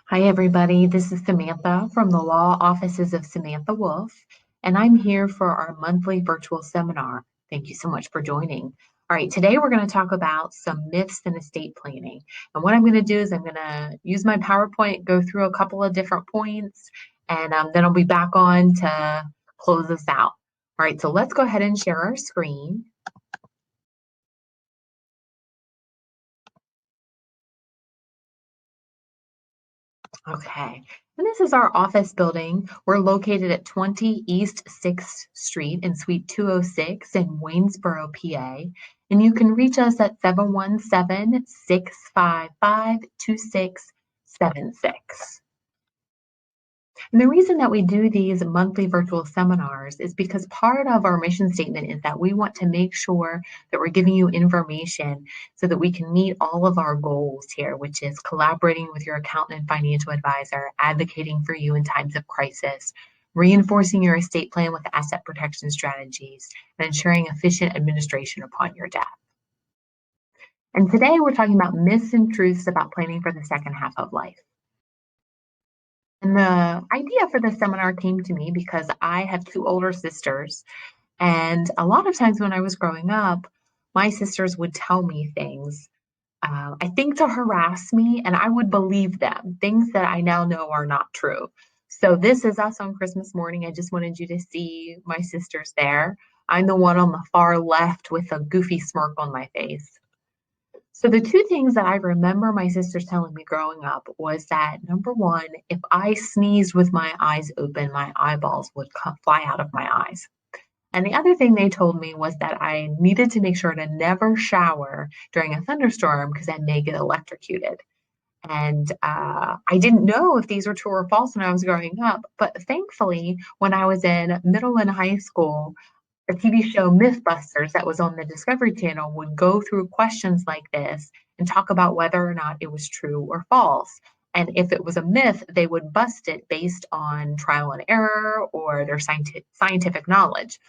Hi, everybody. This is Samantha from the Law Offices of Samantha Wolfe, and I'm here for our monthly virtual seminar. Thank you so much for joining. All right, today we're going to talk about some myths in estate planning. And what I'm going to do is I'm going to use my PowerPoint, go through a couple of different points, and then I'll be back on to close this out. All right, so let's go ahead and share our screen. Okay, and this is our office building. We're located at 20 East 6th Street in Suite 206 in Waynesboro, PA. And you can reach us at 717-655-2676. And the reason that we do these monthly virtual seminars is because part of our mission statement is that we want to make sure that we're giving you information so that we can meet all of our goals here, which is collaborating with your accountant and financial advisor, advocating for you in times of crisis, reinforcing your estate plan with asset protection strategies, and ensuring efficient administration upon your death. And today we're talking about myths and truths about planning for the second half of life. And the idea for this seminar came to me because I have two older sisters. And a lot of times when I was growing up, my sisters would tell me things, I think to harass me, and I would believe them, things that I now know are not true. So this is us on Christmas morning. I just wanted you to see my sisters there. I'm the one on the far left with a goofy smirk on my face. So the two things that I remember my sisters telling me growing up was that number one, if I sneezed with my eyes open, my eyeballs would fly out of my eyes. And the other thing they told me was that I needed to make sure to never shower during a thunderstorm because I may get electrocuted. And I didn't know if these were true or false when I was growing up. But thankfully, when I was in middle and high school, a TV show Mythbusters that was on the Discovery Channel would go through questions like this and talk about whether or not it was true or false. And if it was a myth, they would bust it based on trial and error or their scientific knowledge.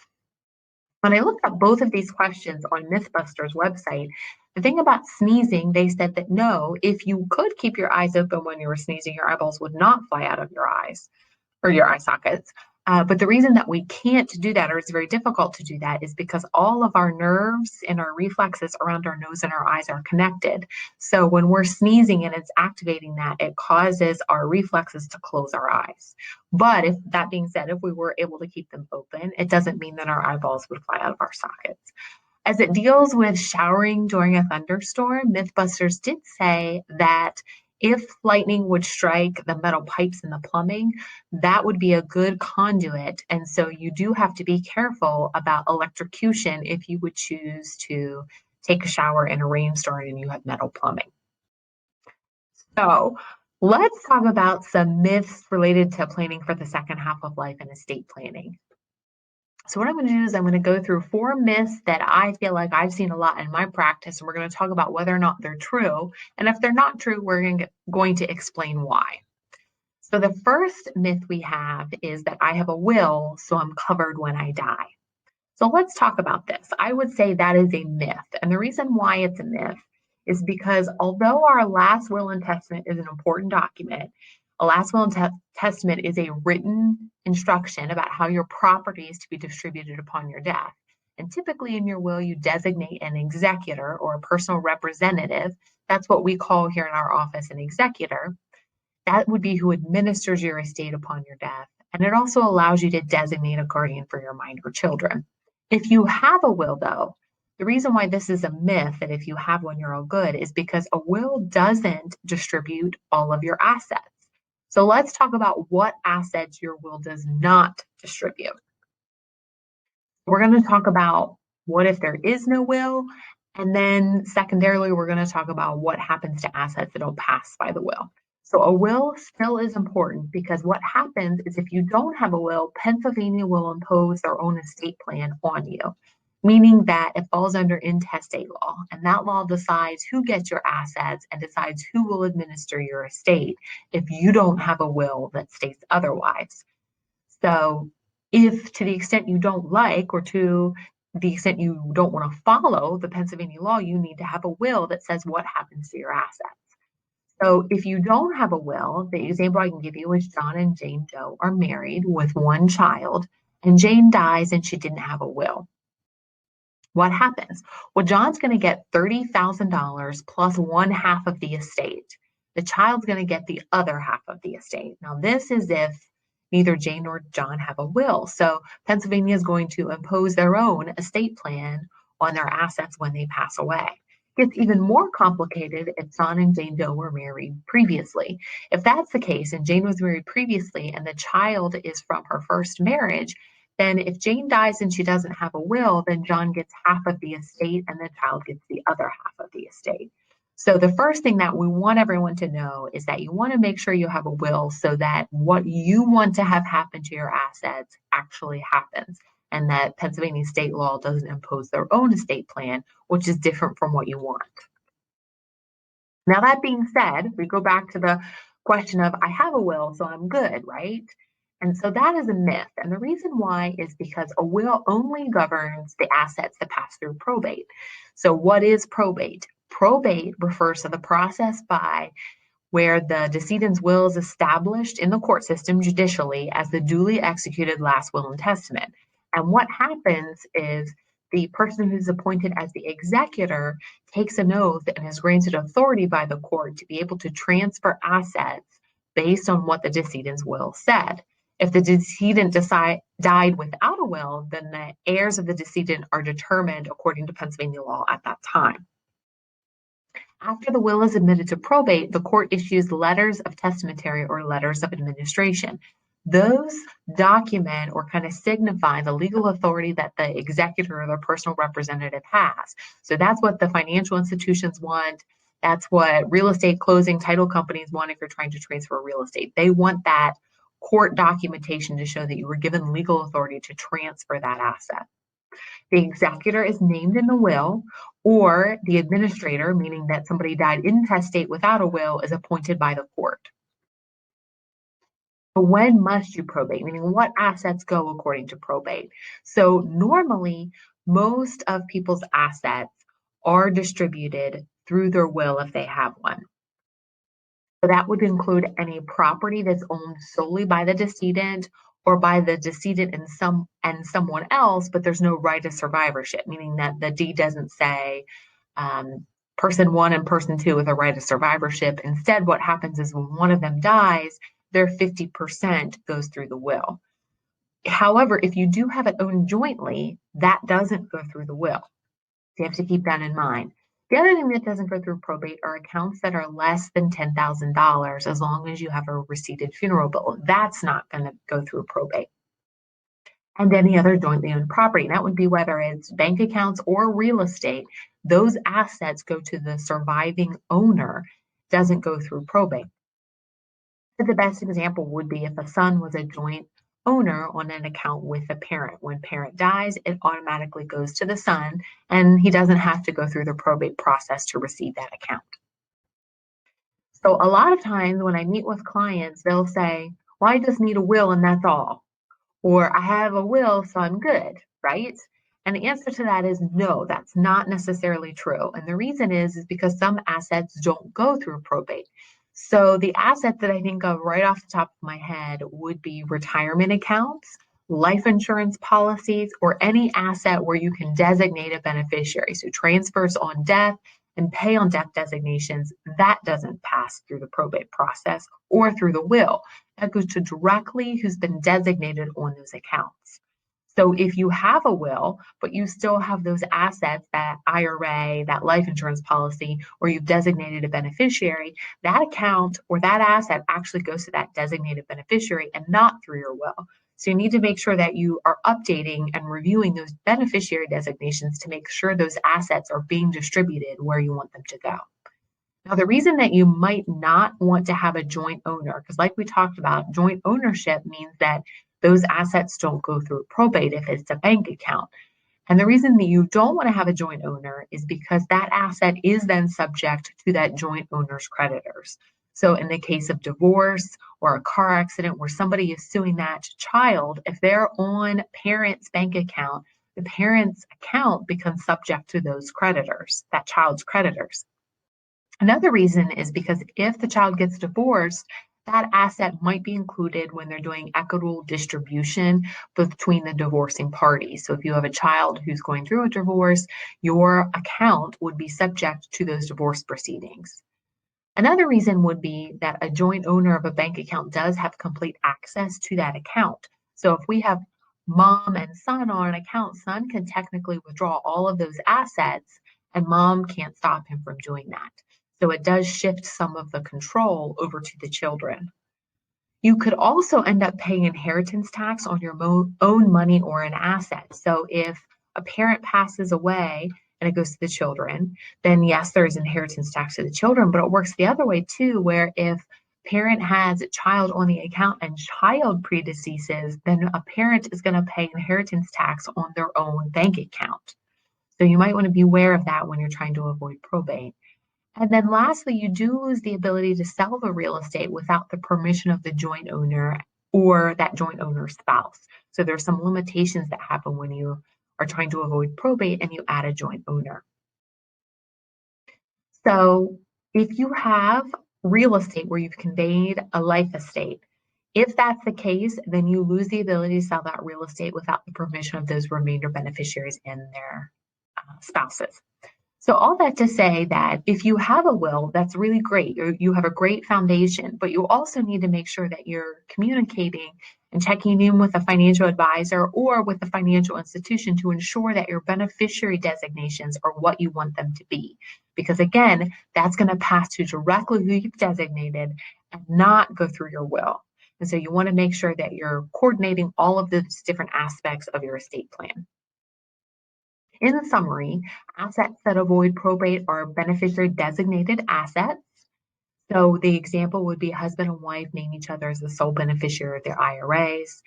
When I looked up both of these questions on Mythbusters website, the thing about sneezing, they said that no, if you could keep your eyes open when you were sneezing, your eyeballs would not fly out of your eyes or your eye sockets. But the reason that we can't do that, or it's very difficult to do that, is because all of our nerves and our reflexes around our nose and our eyes are connected. So when we're sneezing and it's activating that, it causes our reflexes to close our eyes. But if that being said, if we were able to keep them open, it doesn't mean that our eyeballs would fly out of our sockets. As it deals with showering during a thunderstorm, Mythbusters did say that if lightning would strike the metal pipes in the plumbing, that would be a good conduit. And so you do have to be careful about electrocution if you would choose to take a shower in a rainstorm and you have metal plumbing. So let's talk about some myths related to planning for the second half of life and estate planning. So what I'm going to do is I'm going to go through four myths that I feel like I've seen a lot in my practice, and we're going to talk about whether or not they're true. And if they're not true, we're going to explain why. So the first myth we have is that I have a will, so I'm covered when I die. So let's talk about this. I would say that is a myth. And the reason why it's a myth is because although our last will and testament is an important document, a last will and testament is a written instruction about how your property is to be distributed upon your death. And typically in your will, you designate an executor or a personal representative. That's what we call here in our office an executor. That would be who administers your estate upon your death. And it also allows you to designate a guardian for your minor children. If you have a will, though, the reason why this is a myth that if you have one, you're all good is because a will doesn't distribute all of your assets. So let's talk about what assets your will does not distribute. We're going to talk about what if there is no will. And then secondarily, we're going to talk about what happens to assets that don't pass by the will. So a will still is important because what happens is if you don't have a will, Pennsylvania will impose their own estate plan on you, meaning that it falls under intestate law. And that law decides who gets your assets and decides who will administer your estate if you don't have a will that states otherwise. So if to the extent you don't like or to the extent you don't want to follow the Pennsylvania law, you need to have a will that says what happens to your assets. So if you don't have a will, the example I can give you is John and Jane Doe are married with one child, and Jane dies and she didn't have a will. What happens? Well, John's going to get $30,000 plus one half of the estate. The child's going to get the other half of the estate. Now, this is if neither Jane nor John have a will. So Pennsylvania is going to impose their own estate plan on their assets when they pass away. It gets even more complicated if John and Jane Doe were married previously. If that's the case, and Jane was married previously, and the child is from her first marriage, then if Jane dies and she doesn't have a will, then John gets half of the estate and the child gets the other half of the estate. So the first thing that we want everyone to know is that you want to make sure you have a will so that what you want to have happen to your assets actually happens, and that Pennsylvania state law doesn't impose their own estate plan, which is different from what you want. Now, that being said, we go back to the question of I have a will, so I'm good, right? And so that is a myth. And the reason why is because a will only governs the assets that pass through probate. So, what is probate? Probate refers to the process by where the decedent's will is established in the court system judicially as the duly executed last will and testament. And what happens is the person who's appointed as the executor takes an oath and is granted authority by the court to be able to transfer assets based on what the decedent's will said. If the decedent died without a will, then the heirs of the decedent are determined according to Pennsylvania law at that time. After the will is admitted to probate, the court issues letters of testamentary or letters of administration. Those document or kind of signify the legal authority that the executor or the personal representative has. So that's what the financial institutions want. That's what real estate closing title companies want if you're trying to transfer real estate. They want that court documentation to show that you were given legal authority to transfer that asset. The executor is named in the will, or the administrator, meaning that somebody died intestate without a will, is appointed by the court. But when must you probate? Meaning what assets go according to probate? So normally, most of people's assets are distributed through their will if they have one. So that would include any property that's owned solely by the decedent or by the decedent and someone else, but there's no right of survivorship, meaning that the deed doesn't say person one and person two with a right of survivorship. Instead, what happens is when one of them dies, their 50% goes through the will. However, if you do have it owned jointly, that doesn't go through the will. So you have to keep that in mind. The other thing that doesn't go through probate are accounts that are less than $10,000 as long as you have a receipted funeral bill. That's not going to go through probate. And any other jointly owned property, that would be whether it's bank accounts or real estate, those assets go to the surviving owner, doesn't go through probate. The best example would be if a son was a joint owner on an account with a parent. When parent dies, it automatically goes to the son, and he doesn't have to go through the probate process to receive that account. So a lot of times when I meet with clients, they'll say, well, I just need a will and that's all. Or I have a will, so I'm good, right? And the answer to that is no, that's not necessarily true. And the reason is because some assets don't go through probate. So the asset that I think of right off the top of my head would be retirement accounts, life insurance policies, or any asset where you can designate a beneficiary. So transfers on death and pay on death designations, that doesn't pass through the probate process or through the will. That goes to directly who's been designated on those accounts. So if you have a will, but you still have those assets, that IRA, that life insurance policy, or you've designated a beneficiary, that account or that asset actually goes to that designated beneficiary and not through your will. So you need to make sure that you are updating and reviewing those beneficiary designations to make sure those assets are being distributed where you want them to go. Now, the reason that you might not want to have a joint owner, because like we talked about, joint ownership means that those assets don't go through probate if it's a bank account. And the reason that you don't want to have a joint owner is because that asset is then subject to that joint owner's creditors. So in the case of divorce or a car accident where somebody is suing that child, if they're on parent's bank account, the parent's account becomes subject to those creditors, that child's creditors. Another reason is because if the child gets divorced, that asset might be included when they're doing equitable distribution between the divorcing parties. So if you have a child who's going through a divorce, your account would be subject to those divorce proceedings. Another reason would be that a joint owner of a bank account does have complete access to that account. So if we have mom and son on an account, son can technically withdraw all of those assets and mom can't stop him from doing that. So it does shift some of the control over to the children. You could also end up paying inheritance tax on your own money or an asset. So if a parent passes away and it goes to the children, then yes, there's inheritance tax to the children, but it works the other way too, where if parent has a child on the account and child predeceases, then a parent is going to pay inheritance tax on their own bank account. So you might want to be aware of that when you're trying to avoid probate. And then lastly, you do lose the ability to sell the real estate without the permission of the joint owner or that joint owner's spouse. So there's some limitations that happen when you are trying to avoid probate and you add a joint owner. So if you have real estate where you've conveyed a life estate, if that's the case, then you lose the ability to sell that real estate without the permission of those remainder beneficiaries and their spouses. So all that to say that if you have a will, that's really great. You have a great foundation, but you also need to make sure that you're communicating and checking in with a financial advisor or with the financial institution to ensure that your beneficiary designations are what you want them to be. Because again, that's going to pass to directly who you've designated and not go through your will. And so you want to make sure that you're coordinating all of those different aspects of your estate plan. In summary, assets that avoid probate are beneficiary designated assets. So the example would be husband and wife name each other as the sole beneficiary of their IRAs.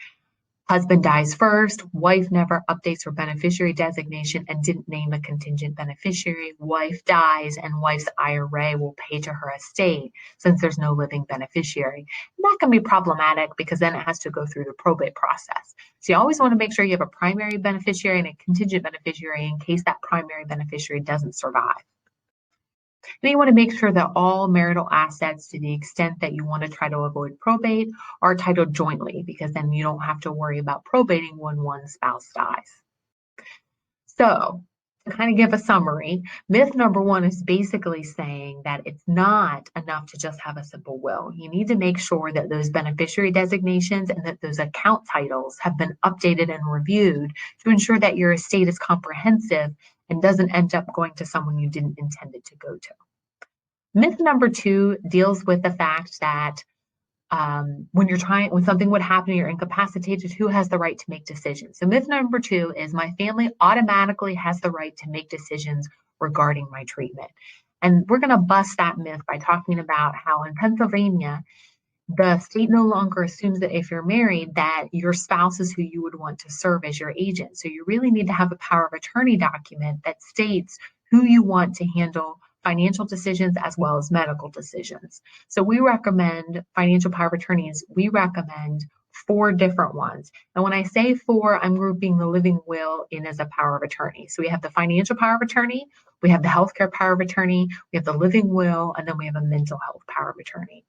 Husband dies first, wife never updates her beneficiary designation and didn't name a contingent beneficiary. Wife dies and wife's IRA will pay to her estate since there's no living beneficiary. And that can be problematic because then it has to go through the probate process. So you always want to make sure you have a primary beneficiary and a contingent beneficiary in case that primary beneficiary doesn't survive. And you want to make sure that all marital assets, to the extent that you want to try to avoid probate, are titled jointly, because then you don't have to worry about probating when one spouse dies. So, to kind of give a summary, myth number one is basically saying that it's not enough to just have a simple will. You need to make sure that those beneficiary designations and that those account titles have been updated and reviewed to ensure that your estate is comprehensive and doesn't end up going to someone you didn't intend it to go to. Myth number two deals with the fact that when something would happen, you're incapacitated, who has the right to make decisions? So myth number two is my family automatically has the right to make decisions regarding my treatment. And we're going to bust that myth by talking about how in Pennsylvania, the state no longer assumes that if you're married, that your spouse is who you would want to serve as your agent. So you really need to have a power of attorney document that states who you want to handle financial decisions as well as medical decisions. So we recommend financial power of attorneys. We recommend 4 different ones. And when I say 4, I'm grouping the living will in as a power of attorney. So we have the financial power of attorney, we have the healthcare power of attorney, we have the living will, and then we have a mental health power of attorney.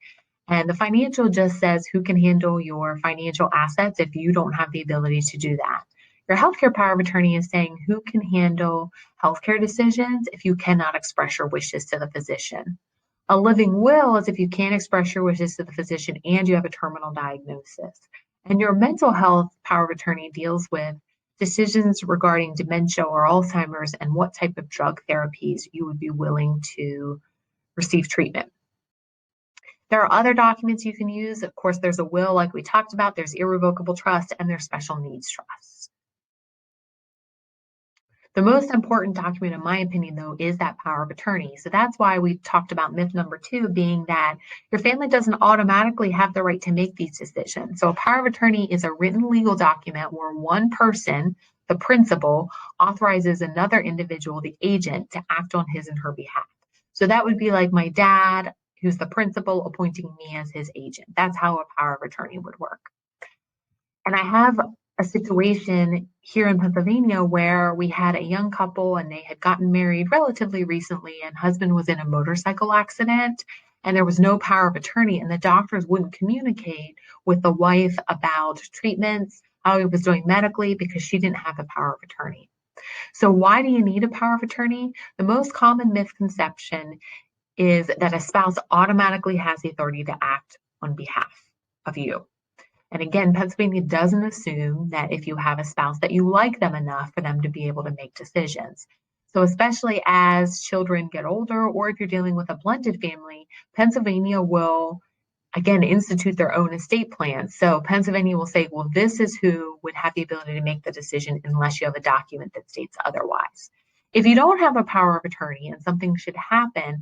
And the financial just says who can handle your financial assets if you don't have the ability to do that. Your healthcare power of attorney is saying who can handle healthcare decisions if you cannot express your wishes to the physician. A living will is if you can't express your wishes to the physician and you have a terminal diagnosis. And your mental health power of attorney deals with decisions regarding dementia or Alzheimer's and what type of drug therapies you would be willing to receive treatment. There are other documents you can use. Of course, there's a will, like we talked about, there's irrevocable trust, and there's special needs trusts. The most important document, in my opinion, though, is that power of attorney. So that's why we talked about myth number 2 being that your family doesn't automatically have the right to make these decisions. So a power of attorney is a written legal document where one person, the principal, authorizes another individual, the agent, to act on his and her behalf. So that would be like my dad, who's the principal, appointing me as his agent. That's how a power of attorney would work. And I have a situation here in Pennsylvania where we had a young couple and they had gotten married relatively recently, and husband was in a motorcycle accident and there was no power of attorney, and the doctors wouldn't communicate with the wife about treatments, how he was doing medically, because she didn't have a power of attorney. So why do you need a power of attorney? The most common misconception is that a spouse automatically has the authority to act on behalf of you. And again, Pennsylvania doesn't assume that if you have a spouse that you like them enough for them to be able to make decisions. So especially as children get older, or if you're dealing with a blended family, Pennsylvania will again institute their own estate plans. So Pennsylvania will say, well, this is who would have the ability to make the decision unless you have a document that states otherwise. If you don't have a power of attorney and something should happen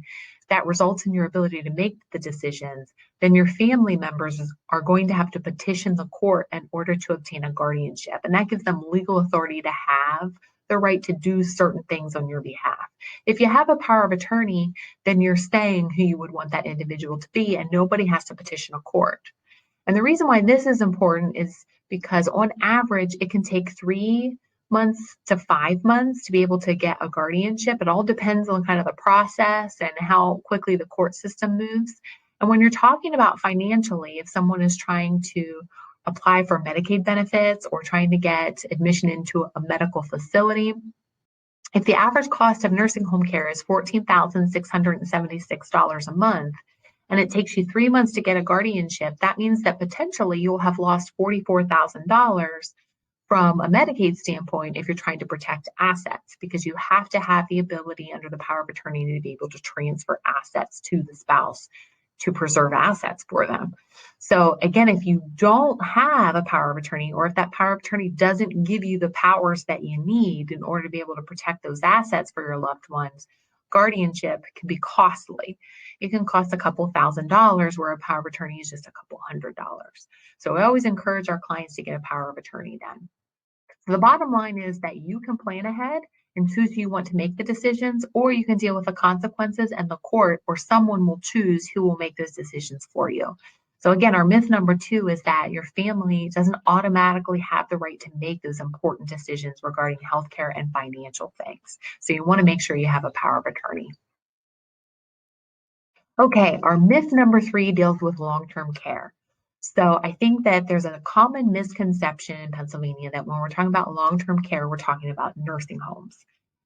that results in your ability to make the decisions, then your family members are going to have to petition the court in order to obtain a guardianship. And that gives them legal authority to have the right to do certain things on your behalf. If you have a power of attorney, then you're saying who you would want that individual to be, and nobody has to petition a court. And the reason why this is important is because on average, it can take 3 months to 5 months to be able to get a guardianship. It all depends on kind of the process and how quickly the court system moves. And when you're talking about financially, if someone is trying to apply for Medicaid benefits or trying to get admission into a medical facility, if the average cost of nursing home care is $14,676 a month, and it takes you 3 months to get a guardianship, that means that potentially you'll have lost $44,000 from a Medicaid standpoint if you're trying to protect assets, because you have to have the ability under the power of attorney to be able to transfer assets to the spouse to preserve assets for them. So again, if you don't have a power of attorney, or if that power of attorney doesn't give you the powers that you need in order to be able to protect those assets for your loved ones, guardianship can be costly. It can cost a couple $1,000s, where a power of attorney is just a couple $100s. So I always encourage our clients to get a power of attorney then. So the bottom line is that you can plan ahead and choose who you want to make the decisions, or you can deal with the consequences, and the court or someone will choose who will make those decisions for you. So again, our myth number 2 is that your family doesn't automatically have the right to make those important decisions regarding healthcare and financial things. So you want to make sure you have a power of attorney. Okay, our myth number 3 deals with long-term care. So I think that there's a common misconception in Pennsylvania that when we're talking about long-term care, we're talking about nursing homes.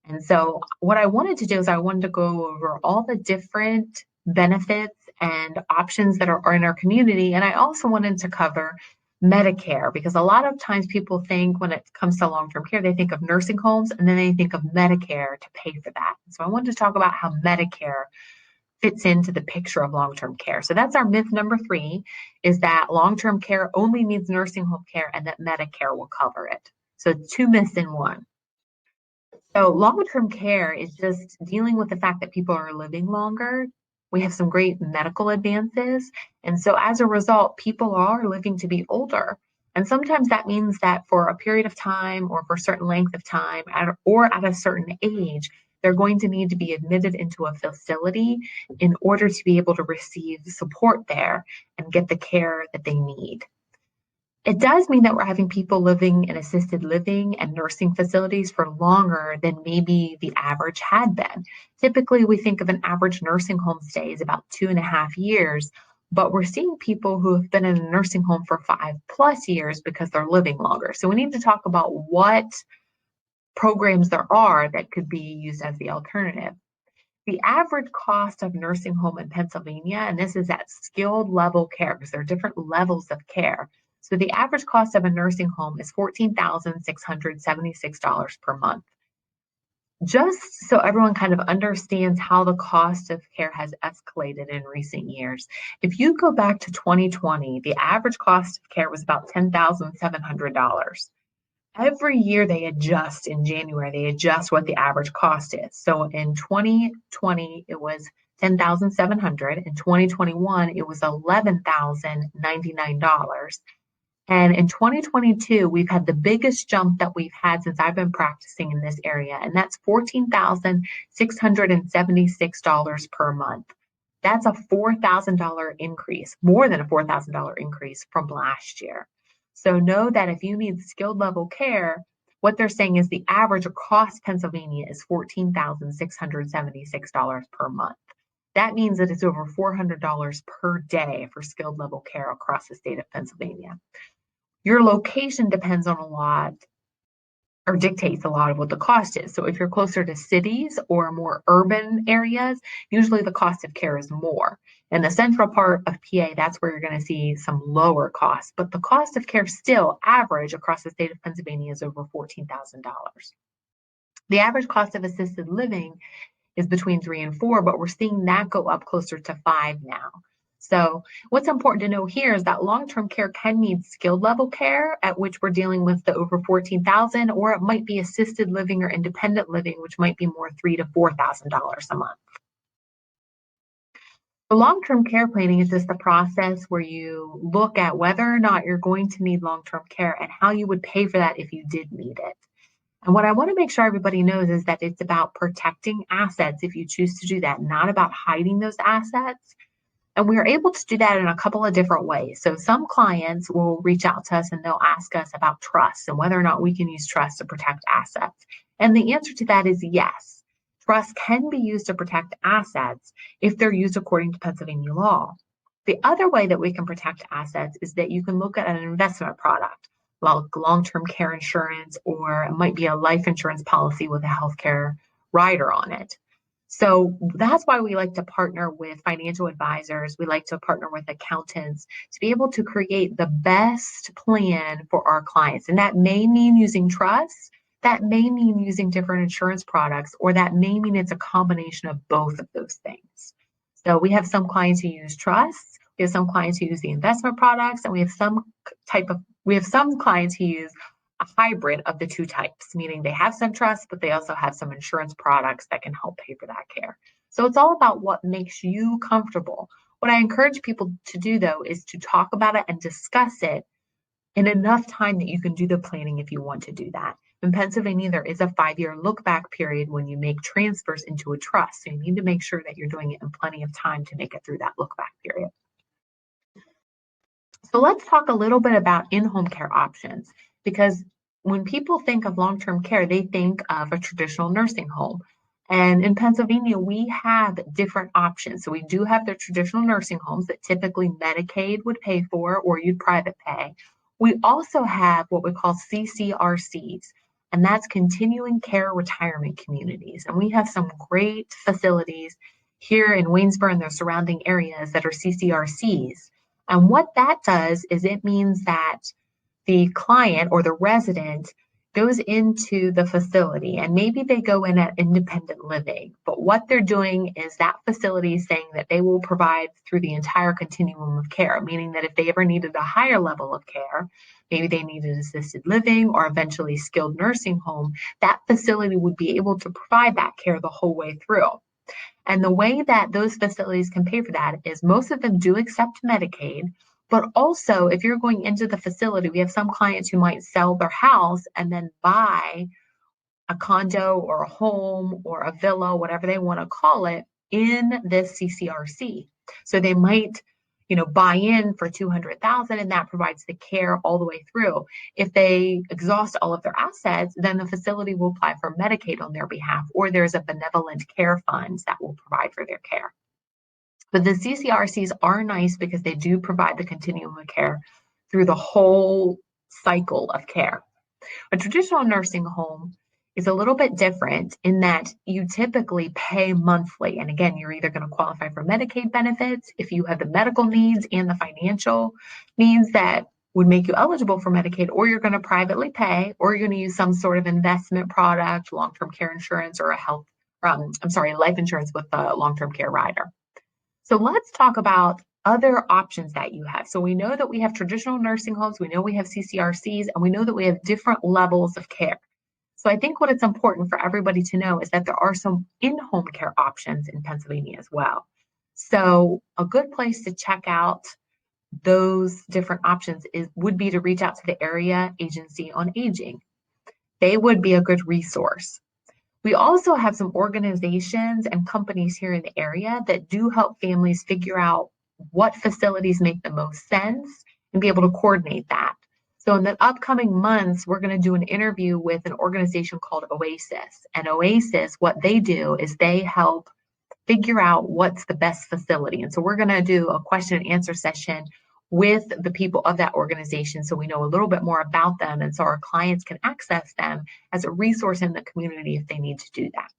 And so what I wanted to do is I wanted to go over all the different benefits and options that are in our community. And I also wanted to cover Medicare, because a lot of times people think when it comes to long-term care, they think of nursing homes and then they think of Medicare to pay for that. So I wanted to talk about how Medicare fits into the picture of long-term care. So that's our myth number 3, is that long-term care only means nursing home care and that Medicare will cover it. So 2 myths in one. So long-term care is just dealing with the fact that people are living longer. We have some great medical advances. And so as a result, people are living to be older. And sometimes that means that for a period of time or for a certain length of time or at a certain age, they're going to need to be admitted into a facility in order to be able to receive support there and get the care that they need. It does mean that we're having people living in assisted living and nursing facilities for longer than maybe the average had been. Typically, we think of an average nursing home stay as about 2.5 years, but we're seeing people who have been in a nursing home for 5+ years because they're living longer. So we need to talk about what programs there are that could be used as the alternative. The average cost of nursing home in Pennsylvania, and this is at skilled level care because there are different levels of care. So the average cost of a nursing home is $14,676 per month. Just so everyone kind of understands how the cost of care has escalated in recent years, if you go back to 2020, the average cost of care was about $10,700. Every year they adjust in January, they adjust what the average cost is. So in 2020, it was $10,700. In 2021, it was $11,099. And in 2022, we've had the biggest jump that we've had since I've been practicing in this area, and that's $14,676 per month. That's a $4,000 increase, more than a $4,000 increase from last year. So know that if you need skilled level care, what they're saying is the average across Pennsylvania is $14,676 per month. That means that it's over $400 per day for skilled level care across the state of Pennsylvania. Your location depends on a lot or dictates a lot of what the cost is. So if you're closer to cities or more urban areas, usually the cost of care is more. In the central part of PA, that's where you're going to see some lower costs, but the cost of care still average across the state of Pennsylvania is over $14,000. The average cost of assisted living is between 3 and 4, but we're seeing that go up closer to 5 now. So what's important to know here is that long-term care can mean skilled level care, at which we're dealing with the over 14,000, or it might be assisted living or independent living, which might be more $3,000 to $4,000 a month. The long-term care planning is just the process where you look at whether or not you're going to need long-term care and how you would pay for that if you did need it. And what I want to make sure everybody knows is that it's about protecting assets if you choose to do that, not about hiding those assets. And we are able to do that in a couple of different ways. So some clients will reach out to us and they'll ask us about trust and whether or not we can use trust to protect assets. And the answer to that is yes. Trust can be used to protect assets if they're used according to Pennsylvania law. The other way that we can protect assets is that you can look at an investment product, like long-term care insurance, or it might be a life insurance policy with a healthcare rider on it. So that's why we like to partner with financial advisors. We like to partner with accountants to be able to create the best plan for our clients. And that may mean using trust, that may mean using different insurance products, or that may mean it's a combination of both of those things. So we have some clients who use trust, we have some clients who use the investment products, and we have some clients who use a hybrid of the two types, meaning they have some trust, but they also have some insurance products that can help pay for that care. So it's all about what makes you comfortable. What I encourage people to do, though, is to talk about it and discuss it in enough time that you can do the planning if you want to do that. In Pennsylvania, there is a 5-year look back period when you make transfers into a trust. So you need to make sure that you're doing it in plenty of time to make it through that look back period. So let's talk a little bit about in-home care options, because when people think of long-term care, they think of a traditional nursing home. And in Pennsylvania, we have different options. So we do have the traditional nursing homes that typically Medicaid would pay for, or you'd private pay. We also have what we call CCRCs, and that's continuing care retirement communities. And we have some great facilities here in Waynesboro and the surrounding areas that are CCRCs. And what that does is it means that the client or the resident goes into the facility, and maybe they go in at independent living, but what they're doing is that facility is saying that they will provide through the entire continuum of care, meaning that if they ever needed a higher level of care, maybe they needed assisted living or eventually skilled nursing home, that facility would be able to provide that care the whole way through. And the way that those facilities can pay for that is most of them do accept Medicaid, but also if you're going into the facility, we have some clients who might sell their house and then buy a condo or a home or a villa, whatever they want to call it, in this CCRC. So they might, buy in for $200,000, and that provides the care all the way through. If they exhaust all of their assets, then the facility will apply for Medicaid on their behalf, or there's a benevolent care fund that will provide for their care. But the CCRCs are nice because they do provide the continuum of care through the whole cycle of care. A traditional nursing home is a little bit different in that you typically pay monthly. And again, you're either going to qualify for Medicaid benefits if you have the medical needs and the financial needs that would make you eligible for Medicaid, or you're going to privately pay, or you're going to use some sort of investment product, long-term care insurance, or life insurance with a long-term care rider. So let's talk about other options that you have. So we know that we have traditional nursing homes, we know we have CCRCs, and we know that we have different levels of care. So I think what it's important for everybody to know is that there are some in-home care options in Pennsylvania as well. So a good place to check out those different options would be to reach out to the Area Agency on Aging. They would be a good resource. We also have some organizations and companies here in the area that do help families figure out what facilities make the most sense and be able to coordinate that. So in the upcoming months, we're going to do an interview with an organization called Oasis. And Oasis, what they do is they help figure out what's the best facility. And so we're going to do a question and answer session with the people of that organization so we know a little bit more about them. And so our clients can access them as a resource in the community if they need to do that.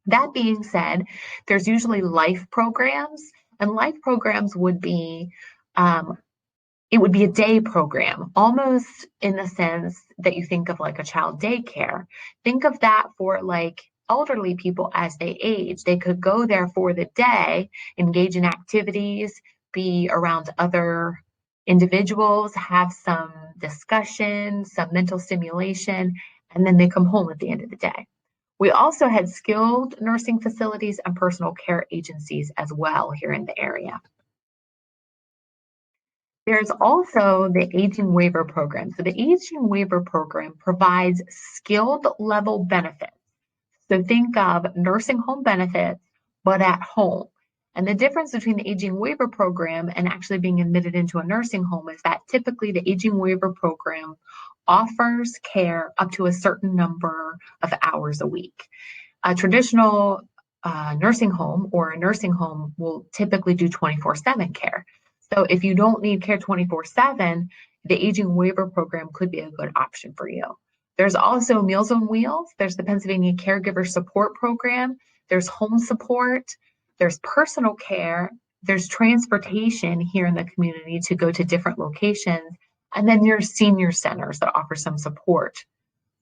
That being said, there's usually life programs, and life programs would be it would be a day program, almost in the sense that you think of like a child daycare. Think of that for like elderly people as they age. They could go there for the day, engage in activities, be around other individuals, have some discussion, some mental stimulation, and then they come home at the end of the day. We also had skilled nursing facilities and personal care agencies as well here in the area. There's also the aging waiver program. So the aging waiver program provides skilled level benefits. So think of nursing home benefits, but at home. And the difference between the aging waiver program and actually being admitted into a nursing home is that typically the aging waiver program offers care up to a certain number of hours a week. A traditional nursing home or a nursing home will typically do 24/7 care. So if you don't need care 24/7, the aging waiver program could be a good option for you. There's also Meals on Wheels. There's the Pennsylvania Caregiver Support Program. There's home support. There's personal care. There's transportation here in the community to go to different locations. And then there's senior centers that offer some support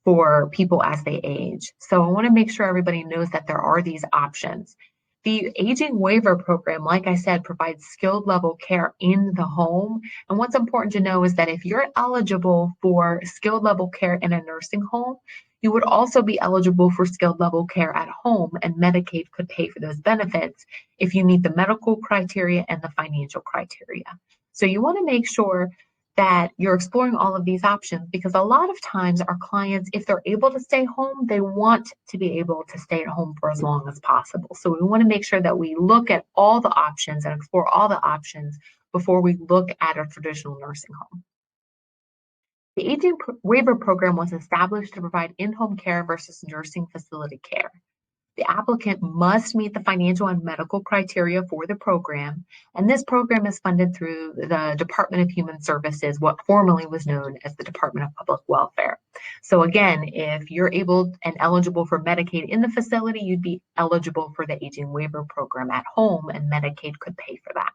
for people as they age. So I want to make sure everybody knows that there are these options. The aging waiver program, like I said, provides skilled level care in the home. And what's important to know is that if you're eligible for skilled level care in a nursing home, you would also be eligible for skilled level care at home, and Medicaid could pay for those benefits if you meet the medical criteria and the financial criteria. So you want to make sure that you're exploring all of these options, because a lot of times our clients, if they're able to stay home, they want to be able to stay at home for as long as possible. So we want to make sure that we look at all the options and explore all the options before we look at a traditional nursing home. The aging waiver program was established to provide in-home care versus nursing facility care. The applicant must meet the financial and medical criteria for the program, and this program is funded through the Department of Human Services, what formerly was known as the Department of Public Welfare. So again, if you're able and eligible for Medicaid in the facility, you'd be eligible for the aging waiver program at home, and Medicaid could pay for that.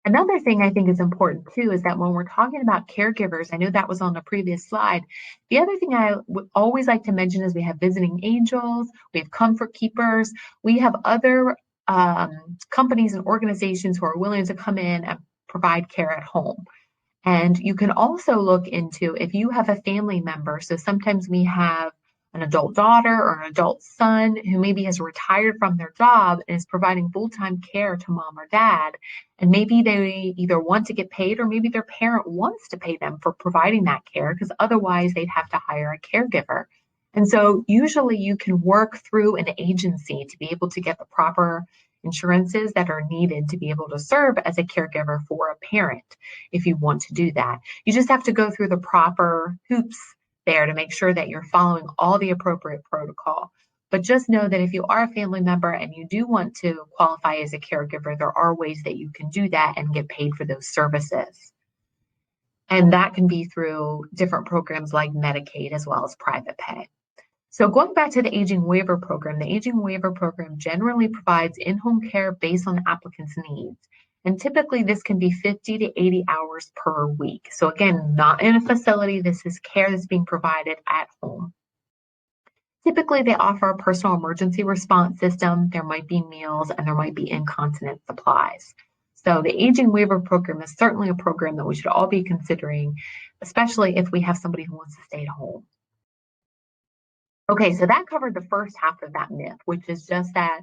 Another thing I think is important too is that when we're talking about caregivers, I know that was on the previous slide. The other thing I would always like to mention is we have visiting angels, we have comfort keepers, we have other companies and organizations who are willing to come in and provide care at home. And you can also look into if you have a family member. So sometimes we have an adult daughter or an adult son who maybe has retired from their job and is providing full-time care to mom or dad. And maybe they either want to get paid or maybe their parent wants to pay them for providing that care, because otherwise they'd have to hire a caregiver. And so usually you can work through an agency to be able to get the proper insurances that are needed to be able to serve as a caregiver for a parent if you want to do that. You just have to go through the proper hoops there to make sure that you're following all the appropriate protocol. But just know that if you are a family member and you do want to qualify as a caregiver, there are ways that you can do that and get paid for those services. And that can be through different programs like Medicaid as well as private pay. So going back to the aging waiver program, the aging waiver program generally provides in-home care based on the applicant's needs. And typically this can be 50 to 80 hours per week. So again, not in a facility, this is care that's being provided at home. Typically they offer a personal emergency response system, there might be meals, and there might be incontinence supplies. So the aging waiver program is certainly a program that we should all be considering, especially if we have somebody who wants to stay at home. Okay, so that covered the first half of that myth, which is just that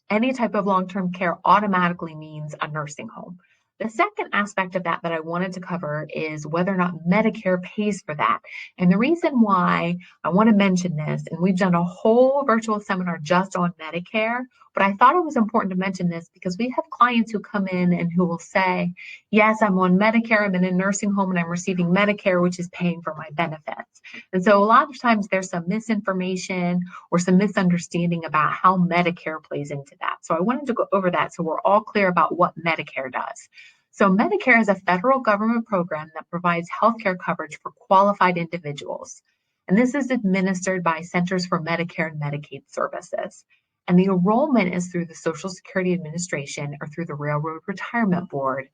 any type of long-term care automatically means a nursing home. The second aspect of that I wanted to cover is whether or not Medicare pays for that. And the reason why I want to mention this, and we've done a whole virtual seminar just on Medicare, But I thought it was important to mention this because we have clients who come in and who will say, yes, I'm on Medicare, I'm in a nursing home and I'm receiving Medicare, which is paying for my benefits. And so a lot of times there's some misinformation or some misunderstanding about how Medicare plays into that. So I wanted to go over that so we're all clear about what Medicare does. So Medicare is a federal government program that provides healthcare coverage for qualified individuals. And this is administered by Centers for Medicare and Medicaid Services. And the enrollment is through the Social Security Administration or through the Railroad Retirement Board,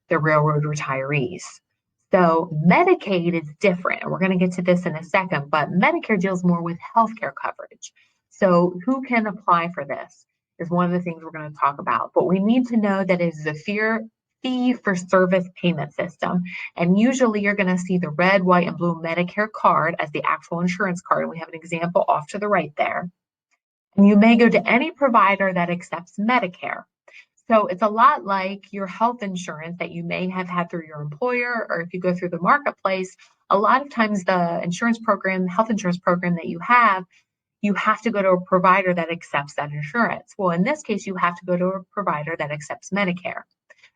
the railroad retirees. So Medicaid is different, and we're going to get to this in a second, but Medicare deals more with healthcare coverage. So who can apply for this is one of the things we're going to talk about. But we need to know that it is a fee for service payment system. And usually you're going to see the red, white, and blue Medicare card as the actual insurance card. And we have an example off to the right there. And you may go to any provider that accepts Medicare. So it's a lot like your health insurance that you may have had through your employer, or if you go through the marketplace, a lot of times the insurance program, health insurance program that you have to go to a provider that accepts that insurance. Well, in this case, you have to go to a provider that accepts Medicare.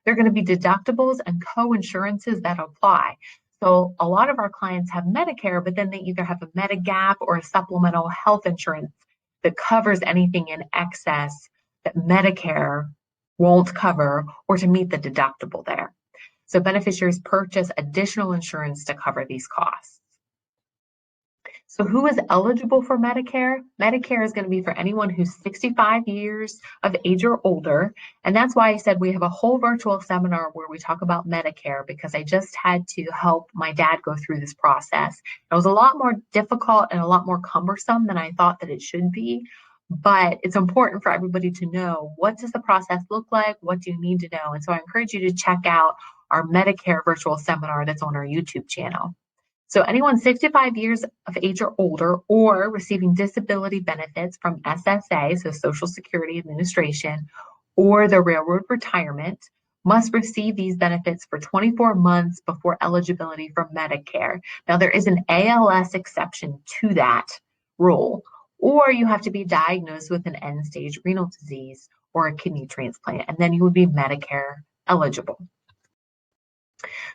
There are going to be deductibles and co-insurances that apply. So a lot of our clients have Medicare, but then they either have a Medigap or a supplemental health insurance that covers anything in excess that Medicare won't cover or to meet the deductible there. So beneficiaries purchase additional insurance to cover these costs. So who is eligible for Medicare? Medicare is going to be for anyone who's 65 years of age or older. And that's why I said we have a whole virtual seminar where we talk about Medicare, because I just had to help my dad go through this process. It was a lot more difficult and a lot more cumbersome than I thought that it should be. But it's important for everybody to know, what does the process look like? What do you need to know? And so I encourage you to check out our Medicare virtual seminar that's on our YouTube channel. So anyone 65 years of age or older or receiving disability benefits from SSA, so Social Security Administration, or the Railroad Retirement must receive these benefits for 24 months before eligibility for Medicare. Now, there is an ALS exception to that rule, or you have to be diagnosed with an end-stage renal disease or a kidney transplant, and then you would be Medicare eligible.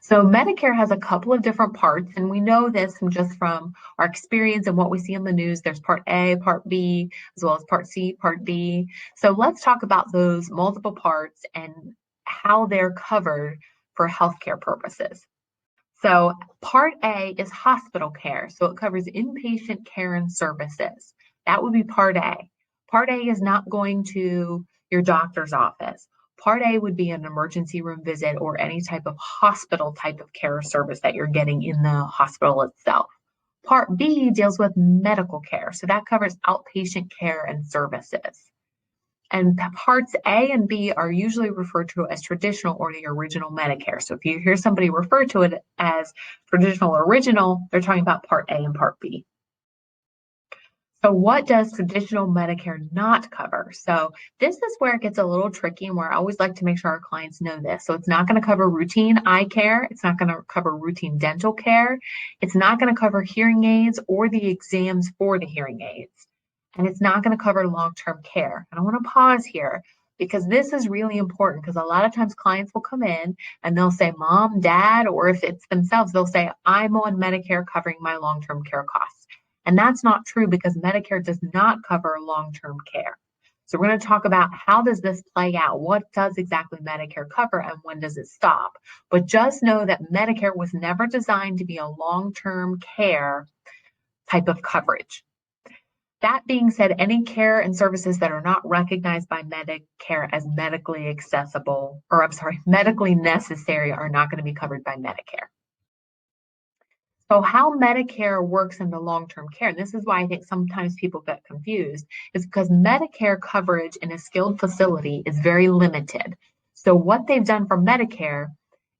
So Medicare has a couple of different parts, and we know this just from our experience and what we see in the news. There's Part A, Part B, as well as Part C, Part D. So let's talk about those multiple parts and how they're covered for healthcare purposes. So Part A is hospital care. So it covers inpatient care and services. That would be Part A. Part A is not going to your doctor's office. Part A would be an emergency room visit or any type of hospital type of care or service that you're getting in the hospital itself. Part B deals with medical care. So that covers outpatient care and services. And parts A and B are usually referred to as traditional or the original Medicare. So if you hear somebody refer to it as traditional or original, they're talking about Part A and Part B. So what does traditional Medicare not cover? So this is where it gets a little tricky and where I always like to make sure our clients know this. So it's not going to cover routine eye care. It's not going to cover routine dental care. It's not going to cover hearing aids or the exams for the hearing aids. And it's not going to cover long-term care. And I want to pause here because this is really important, because a lot of times clients will come in and they'll say, Mom, Dad, or if it's themselves, they'll say, I'm on Medicare covering my long-term care costs. And that's not true, because Medicare does not cover long-term care. So we're going to talk about how does this play out? What does exactly Medicare cover and when does it stop? But just know that Medicare was never designed to be a long-term care type of coverage. That being said, any care and services that are not recognized by Medicare as medically accessible, or medically necessary, are not going to be covered by Medicare. So how Medicare works in the long-term care, and this is why I think sometimes people get confused, is because Medicare coverage in a skilled facility is very limited. So what they've done for Medicare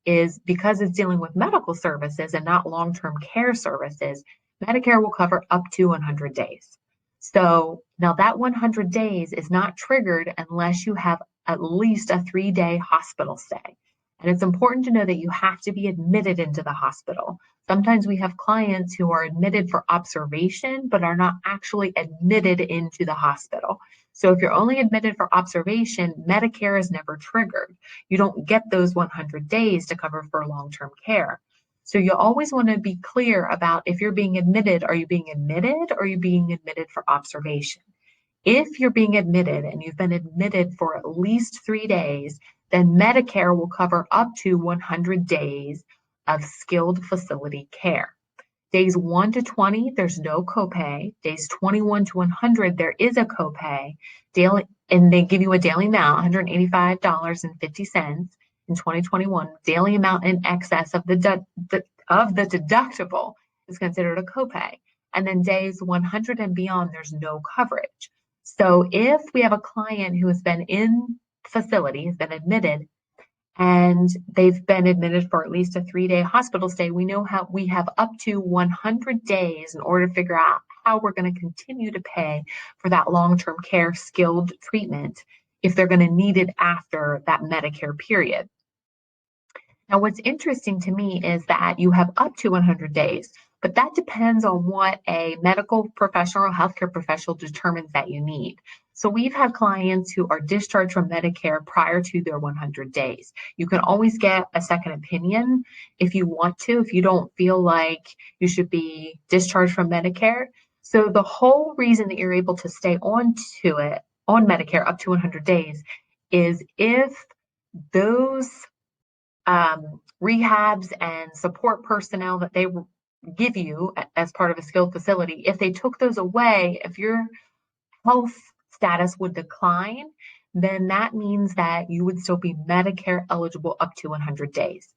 is, because it's dealing with medical services and not long-term care services, Medicare will cover up to 100 days. So now that 100 days is not triggered unless you have at least a 3-day hospital stay. And it's important to know that you have to be admitted into the hospital. Sometimes we have clients who are admitted for observation, but are not actually admitted into the hospital. So if you're only admitted for observation, Medicare is never triggered. You don't get those 100 days to cover for long-term care. So you always want to be clear about if you're being admitted, are you being admitted or are you being admitted for observation? If you're being admitted and you've been admitted for at least 3 days, then Medicare will cover up to 100 days of skilled facility care. Days 1 to 20, there's no copay. Days 21 to 100, there is a copay. Daily, and they give you a daily amount, $185.50 in 2021. Daily amount in excess of the deductible is considered a copay. And then days 100 and beyond, there's no coverage. So if we have a client who has been in facility, has been admitted, and they've been admitted for at least a 3-day hospital stay, we know how we have up to 100 days in order to figure out how we're going to continue to pay for that long-term care skilled treatment if they're going to need it after that Medicare period. Now, what's interesting to me is that you have up to 100 days, but that depends on what a medical professional or healthcare professional determines that you need. So we've had clients who are discharged from Medicare prior to their 100 days. You can always get a second opinion if you want to, if you don't feel like you should be discharged from Medicare. So the whole reason that you're able to stay on Medicare up to 100 days is if those rehabs and support personnel that they give you as part of a skilled facility, if they took those away, if your health status would decline, then that means that you would still be Medicare eligible up to 100 days.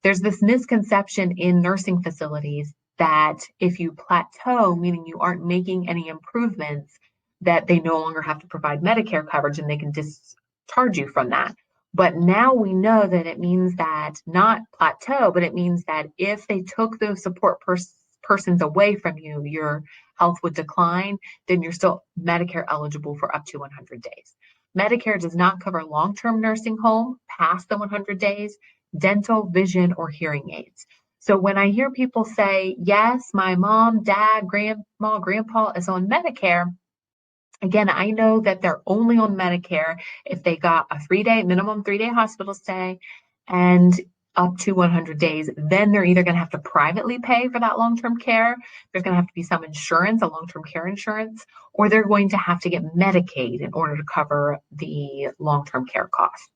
There's this misconception in nursing facilities that if you plateau, meaning you aren't making any improvements, that they no longer have to provide Medicare coverage and they can discharge you from that. But now we know that it means that not plateau, but it means that if they took those support persons away from you, your health would decline, then you're still Medicare eligible for up to 100 days. Medicare does not cover long-term nursing home past the 100 days, dental, vision, or hearing aids. So when I hear people say, yes, my mom, dad, grandma, grandpa is on Medicare, again, I know that they're only on Medicare if they got a minimum 3-day hospital stay and up to 100 days. Then they're either going to have to privately pay for that long-term care. There's going to have to be some insurance, a long-term care insurance, or they're going to have to get Medicaid in order to cover the long-term care costs.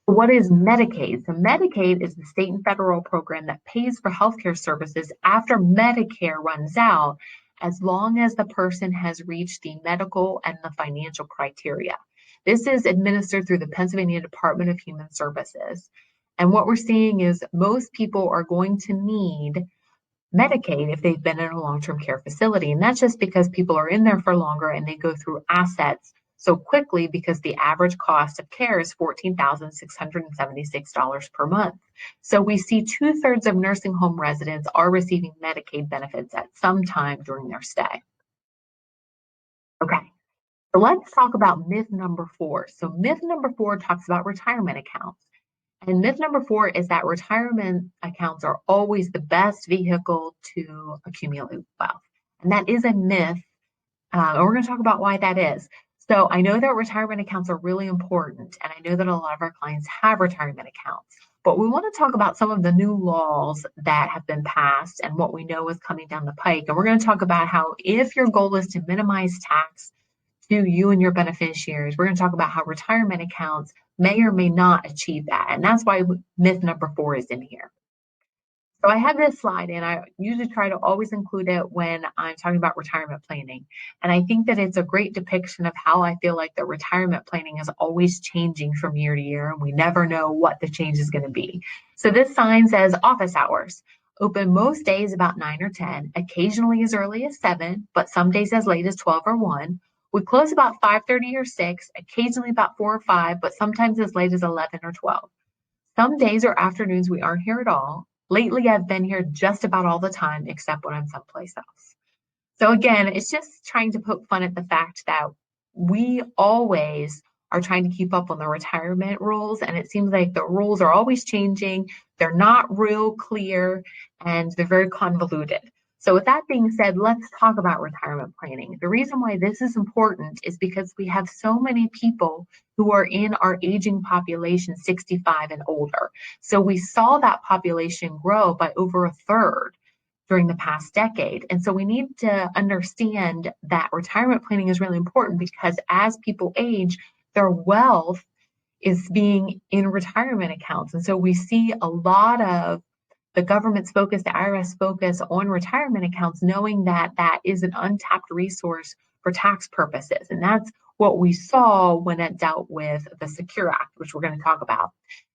What is Medicaid? So Medicaid is the state and federal program that pays for healthcare services after Medicare runs out, as long as the person has reached the medical and the financial criteria. This is administered through the Pennsylvania Department of Human Services. And what we're seeing is most people are going to need Medicaid if they've been in a long-term care facility. And that's just because people are in there for longer and they go through assets so quickly because the average cost of care is $14,676 per month. So we see 2/3 of nursing home residents are receiving Medicaid benefits at some time during their stay. Okay, so let's talk about myth number 4. So myth number 4 talks about retirement accounts. And myth number 4 is that retirement accounts are always the best vehicle to accumulate wealth. And that is a myth. And we're going to talk about why that is. So I know that retirement accounts are really important. And I know that a lot of our clients have retirement accounts. But we want to talk about some of the new laws that have been passed and what we know is coming down the pike. And we're going to talk about how if your goal is to minimize tax to you and your beneficiaries, we're going to talk about how retirement accounts may or may not achieve that. And that's why myth number 4 is in here. So I have this slide and I usually try to always include it when I'm talking about retirement planning. And I think that it's a great depiction of how I feel like the retirement planning is always changing from year to year and we never know what the change is going to be. So this sign says office hours. Open most days about 9 or 10, occasionally as early as 7, but some days as late as 12 or 1. We close about 5:30 or 6, occasionally about 4 or 5, but sometimes as late as 11 or 12. Some days or afternoons we aren't here at all. Lately, I've been here just about all the time, except when I'm someplace else. So again, it's just trying to poke fun at the fact that we always are trying to keep up on the retirement rules, and it seems like the rules are always changing. They're not real clear, and they're very convoluted. So with that being said, let's talk about retirement planning. The reason why this is important is because we have so many people who are in our aging population, 65 and older. So we saw that population grow by over a third during the past decade. And so we need to understand that retirement planning is really important because as people age, their wealth is being in retirement accounts. And so we see a lot of the government's focus, the IRS focus on retirement accounts, knowing that that is an untapped resource for tax purposes. And that's what we saw when it dealt with the Secure Act, which we're going to talk about.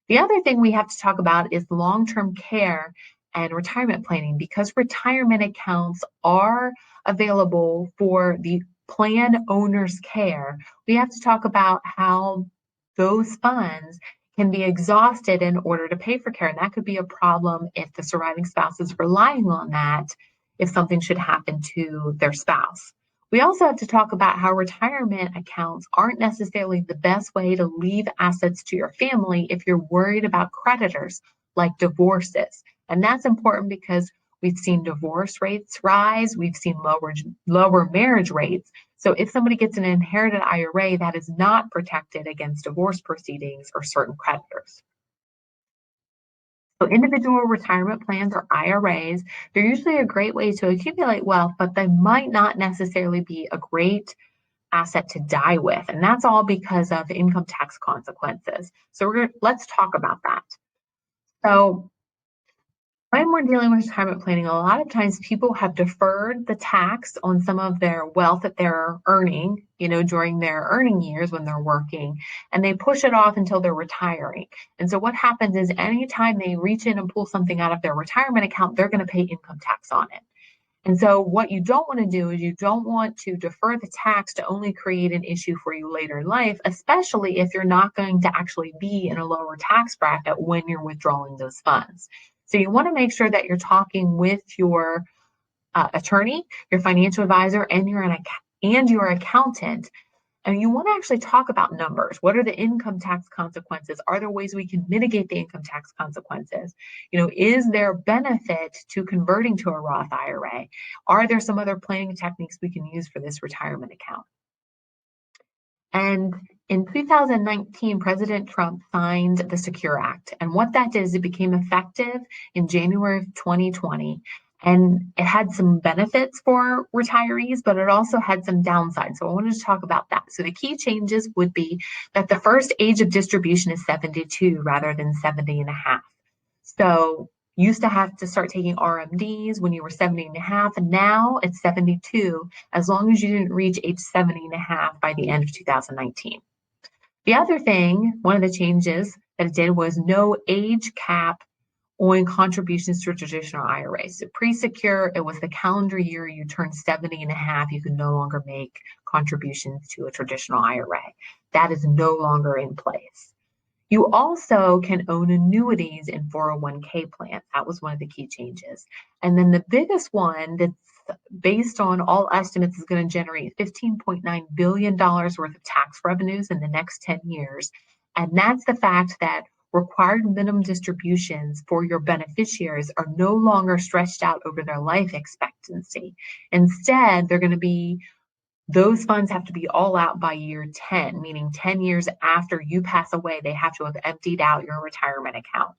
The other thing we have to talk about is long-term care and retirement planning, because retirement accounts are available for the plan owner's care. We have to talk about how those funds can be exhausted in order to pay for care. And that could be a problem if the surviving spouse is relying on that, if something should happen to their spouse. We also have to talk about how retirement accounts aren't necessarily the best way to leave assets to your family if you're worried about creditors like divorces. And that's important because we've seen divorce rates rise, we've seen lower marriage rates. So if somebody gets an inherited IRA, that is not protected against divorce proceedings or certain creditors. So individual retirement plans or IRAs, they're usually a great way to accumulate wealth, but they might not necessarily be a great asset to die with. And that's all because of income tax consequences. So let's talk about that. So when we're dealing with retirement planning, a lot of times people have deferred the tax on some of their wealth that they're earning, during their earning years when they're working, and they push it off until they're retiring. And so what happens is anytime they reach in and pull something out of their retirement account, they're going to pay income tax on it. And so what you don't want to do is you don't want to defer the tax to only create an issue for you later in life, especially if you're not going to actually be in a lower tax bracket when you're withdrawing those funds. So you want to make sure that you're talking with your attorney, your financial advisor, and your accountant. And you want to actually talk about numbers. What are the income tax consequences? Are there ways we can mitigate the income tax consequences? Is there benefit to converting to a Roth IRA? Are there some other planning techniques we can use for this retirement account? And in 2019, President Trump signed the Secure Act. And what that did is it became effective in January of 2020. And it had some benefits for retirees, but it also had some downsides. So I wanted to talk about that. So the key changes would be that the first age of distribution is 72 rather than 70 and a half. So you used to have to start taking RMDs when you were 70 and a half, and now it's 72, as long as you didn't reach age 70 and a half by the end of 2019. The other thing, one of the changes that it did was no age cap on contributions to a traditional IRA. So pre-secure, it was the calendar year you turned 70 and a half, you could no longer make contributions to a traditional IRA. That is no longer in place. You also can own annuities in 401k plans. That was one of the key changes. And then the biggest one that's based on all estimates is going to generate $15.9 billion worth of tax revenues in the next 10 years. And that's the fact that required minimum distributions for your beneficiaries are no longer stretched out over their life expectancy. Instead, those funds have to be all out by year 10, meaning 10 years after you pass away, they have to have emptied out your retirement account.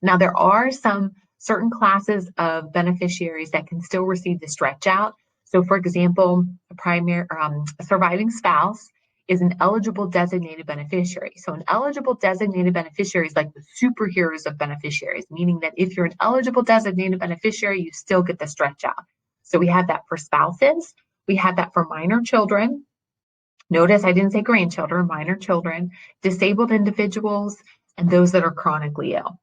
Now, there are some certain classes of beneficiaries that can still receive the stretch out. So, for example, a surviving spouse is an eligible designated beneficiary. So an eligible designated beneficiary is like the superheroes of beneficiaries, meaning that if you're an eligible designated beneficiary, you still get the stretch out. So we have that for spouses. We have that for minor children. Notice I didn't say grandchildren, minor children, disabled individuals, and those that are chronically ill.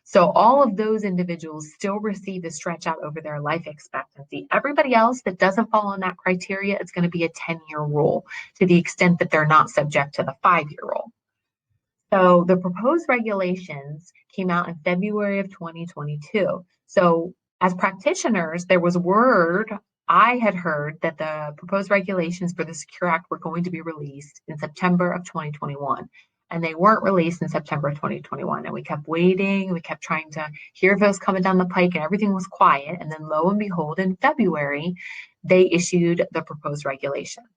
So all of those individuals still receive the stretch out over their life expectancy. Everybody else that doesn't fall on that criteria, it's going to be a 10-year rule to the extent that they're not subject to the 5-year rule. So the proposed regulations came out in February of 2022. So as practitioners, there was word I had heard that the proposed regulations for the Secure Act were going to be released in September of 2021. and they weren't released in September 2021. And we kept waiting, we kept trying to hear if it was coming down the pike, and everything was quiet. And then lo and behold, in February, they issued the proposed regulations.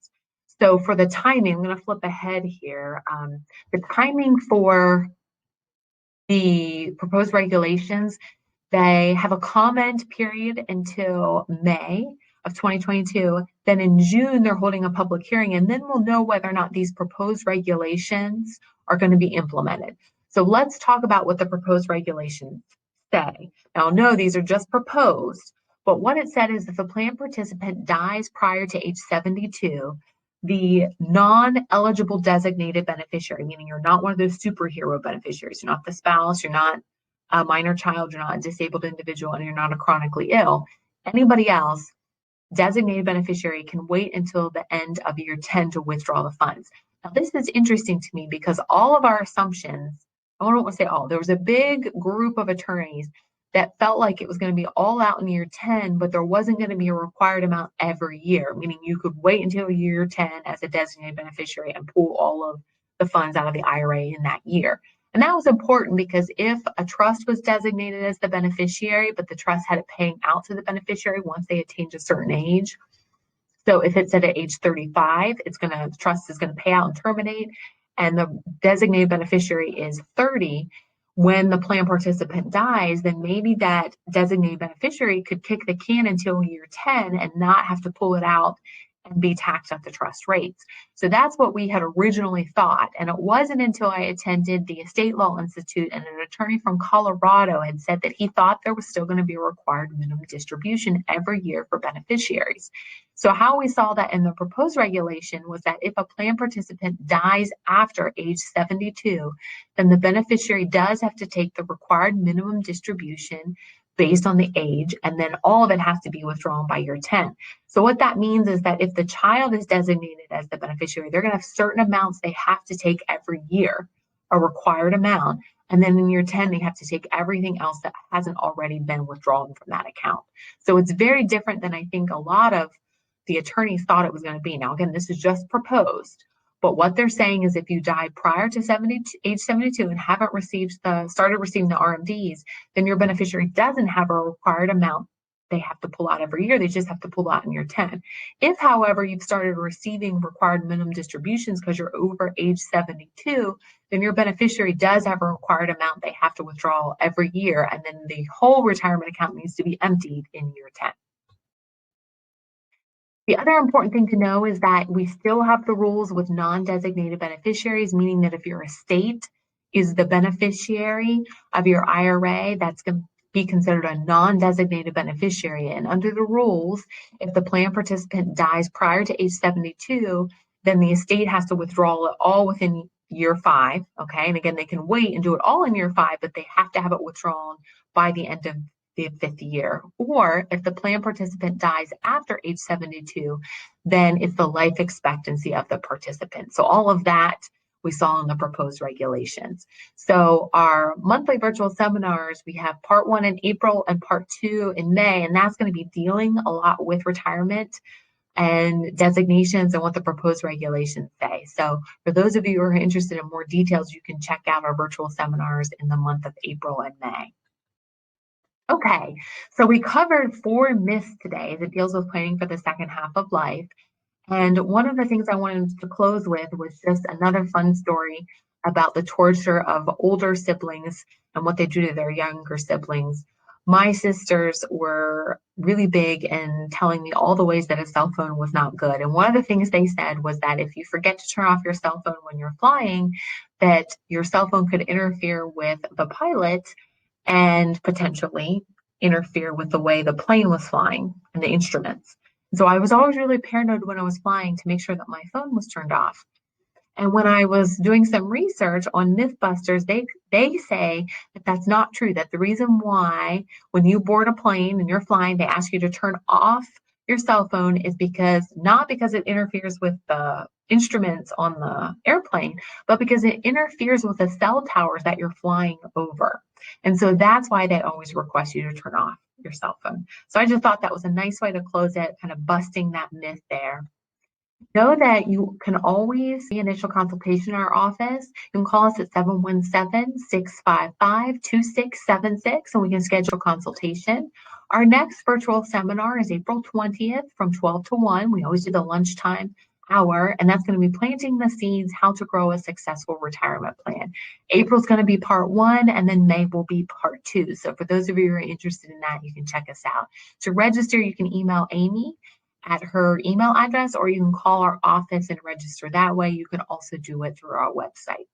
So for the timing, I'm going to flip ahead here. The timing for the proposed regulations, they have a comment period until May of 2022. Then in June, they're holding a public hearing, and then we'll know whether or not these proposed regulations are going to be implemented. So let's talk about what the proposed regulations say. Now, no, these are just proposed, but what it said is if a plan participant dies prior to age 72, the non-eligible designated beneficiary, meaning you're not one of those superhero beneficiaries, you're not the spouse, you're not a minor child, you're not a disabled individual, and you're not a chronically ill. Anybody else, designated beneficiary, can wait until the end of year 10 to withdraw the funds. Now, this is interesting to me because all of our assumptions, I don't want to say all, there was a big group of attorneys that felt like it was going to be all out in year 10, but there wasn't going to be a required amount every year, meaning you could wait until year 10 as a designated beneficiary and pull all of the funds out of the IRA in that year. And that was important because if a trust was designated as the beneficiary, but the trust had it paying out to the beneficiary once they attained a certain age, so if it's at age 35, the trust is going to pay out and terminate, and the designated beneficiary is 30. When the plan participant dies, then maybe that designated beneficiary could kick the can until year 10 and not have to pull it out and be taxed at the trust rates. So that's what we had originally thought. And it wasn't until I attended the Estate Law Institute and an attorney from Colorado had said that he thought there was still going to be a required minimum distribution every year for beneficiaries. So how we saw that in the proposed regulation was that if a plan participant dies after age 72, then the beneficiary does have to take the required minimum distribution based on the age, and then all of it has to be withdrawn by year 10. So what that means is that if the child is designated as the beneficiary, they're going to have certain amounts they have to take every year, a required amount, and then in year 10, they have to take everything else that hasn't already been withdrawn from that account. So it's very different than I think a lot of the attorneys thought it was going to be. Now, again, this is just proposed, but what they're saying is if you die prior to age 72 and haven't started receiving the RMDs, then your beneficiary doesn't have a required amount they have to pull out every year. They just have to pull out in year 10. If, however, you've started receiving required minimum distributions because you're over age 72, then your beneficiary does have a required amount they have to withdraw every year, and then the whole retirement account needs to be emptied in year 10. The other important thing to know is that we still have the rules with non-designated beneficiaries, meaning that if your estate is the beneficiary of your IRA, that's going to be considered a non-designated beneficiary. And under the rules, if the plan participant dies prior to age 72, then the estate has to withdraw it all within year 5. Okay. And again, they can wait and do it all in year 5, but they have to have it withdrawn by the end of the 5th year. Or if the plan participant dies after age 72, then it's the life expectancy of the participant. So all of that we saw in the proposed regulations. So our monthly virtual seminars, we have part 1 in April and part 2 in May, and that's going to be dealing a lot with retirement and designations and what the proposed regulations say. So for those of you who are interested in more details, you can check out our virtual seminars in the month of April and May. Okay, so we covered 4 myths today that deals with planning for the second half of life. And one of the things I wanted to close with was just another fun story about the torture of older siblings and what they do to their younger siblings. My sisters were really big in telling me all the ways that a cell phone was not good. And one of the things they said was that if you forget to turn off your cell phone when you're flying, that your cell phone could interfere with the pilot and potentially interfere with the way the plane was flying and the instruments. So I was always really paranoid when I was flying to make sure that my phone was turned off. And when I was doing some research on Mythbusters, they say that that's not true. That the reason why when you board a plane and you're flying, they ask you to turn off your cell phone is not because it interferes with the instruments on the airplane, but because it interferes with the cell towers that you're flying over. And so that's why they always request you to turn off your cell phone. So I just thought that was a nice way to close it, kind of busting that myth there. Know that you can always the initial consultation in our office. You can call us at 717-655-2676, and we can schedule a consultation. Our next virtual seminar is April 20th from 12 to 1. We always do the lunchtime hour, and that's going to be planting the seeds, how to grow a successful retirement plan. April's going to be part one, and then May will be part two. So for those of you who are interested in that, you can check us out. To register, you can email Amy at her email address, or you can call our office and register that way. You can also do it through our website.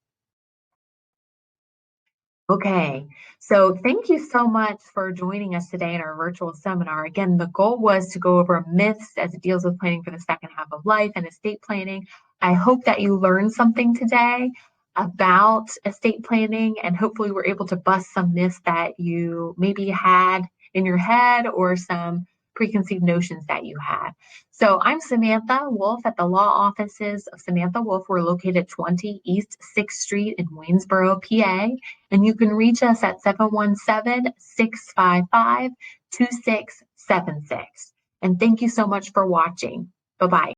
Okay, so thank you so much for joining us today in our virtual seminar. Again, the goal was to go over myths as it deals with planning for the second half of life and estate planning. I hope that you learned something today about estate planning, and hopefully we're able to bust some myths that you maybe had in your head or some preconceived notions that you had. So I'm Samantha Wolfe at the law offices of Samantha Wolfe. We're located at 20 East 6th Street in Waynesboro, PA. And you can reach us at 717-655-2676. And thank you so much for watching. Bye-bye.